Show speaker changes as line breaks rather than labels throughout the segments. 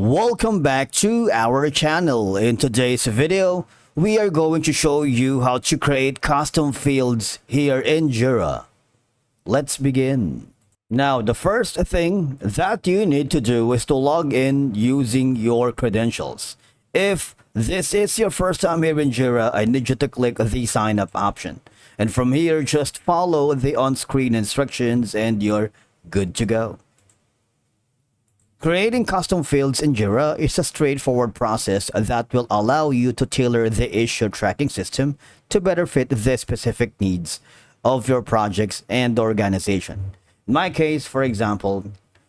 Welcome back to our channel. In today's video, we are going to show you how to create custom fields here in Jira. Let's begin. Now, the first thing that you need to do is to log in using your credentials. If this is your first time here in Jira, I need you to click the sign up option. And from here, just follow the on-screen instructions and you're good to go. Creating custom fields in Jira is a straightforward process that will allow you to tailor the issue tracking system to better fit the specific needs of your projects and organization. In my case, for example,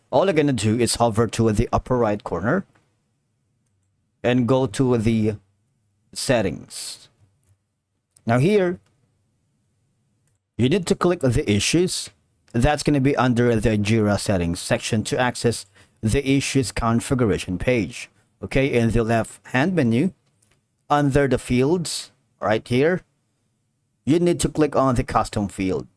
all I'm going to do is hover to the upper right corner and go to the settings. Now here, you need to click the issues. That's going to be under the Jira settings section to access the issues configuration page. Okay, in the left hand menu, under the fields right here, you need to click on the custom field.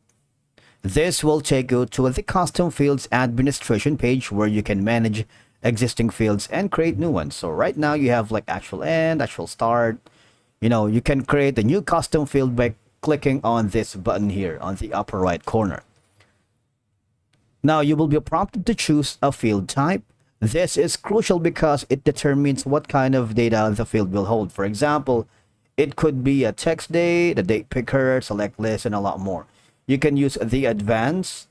This will take you to the custom fields administration page where you can manage existing fields and create new ones. So right now you have like actual end, actual start. You can create a new custom field by clicking on this button here on the upper right corner. Now you will be prompted to choose a field type. This is crucial because it determines what kind of data the field will hold. For example, it could be a text date, a date picker, select list, and a lot more. You can use the advanced,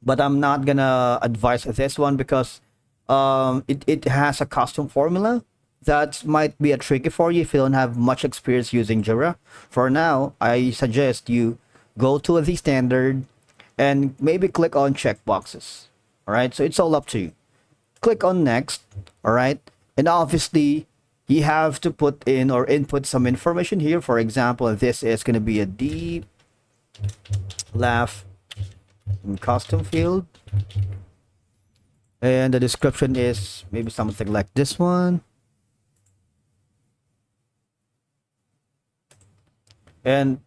but I'm not gonna advise this one because it has a custom formula that might be a tricky for you if you don't have much experience using Jira. For now, I suggest you go to the standard and maybe click on checkboxes. All right, so it's all up to you. Click on next. All right, and obviously you have to put in or input some information here. For example, this is going to be a deep laugh custom field, and the description is maybe something like this one. And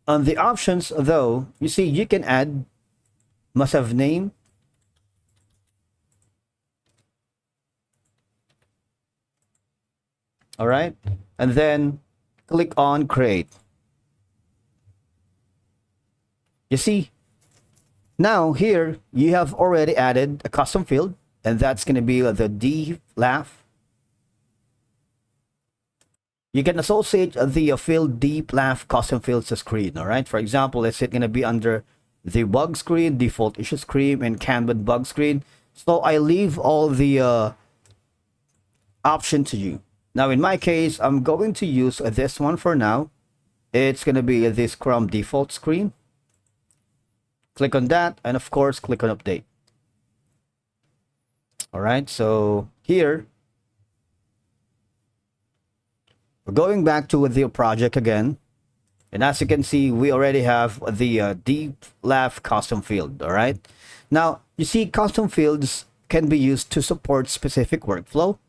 on the options, though, you see you can add must have name, all right, and then click on create. You see, now here you have already added a custom field, and that's going to be the D laugh. You can associate the field deep laugh custom fields to screen. All right. For example, it's going to be under the bug screen, default issue screen, and Kanban bug screen. So I leave all the option to you. Now, in my case, I'm going to use this one for now. It's going to be the Scrum default screen. Click on that, and of course, click on update. All right. So here, we're going back to the project again. And as you can see, we already have the deep laugh custom field. All right. Now, you see, custom fields can be used to support specific workflow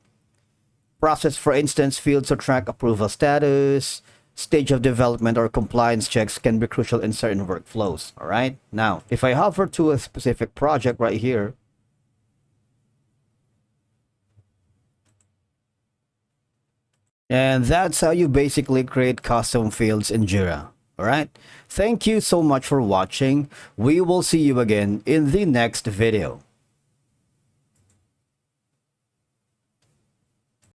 process. For instance, fields to track approval status, stage of development, or compliance checks can be crucial in certain workflows. All right. Now, if I hover to a specific project right here, and that's how you basically create custom fields in Jira. All right. Thank you so much for watching. We will see you again in the next video.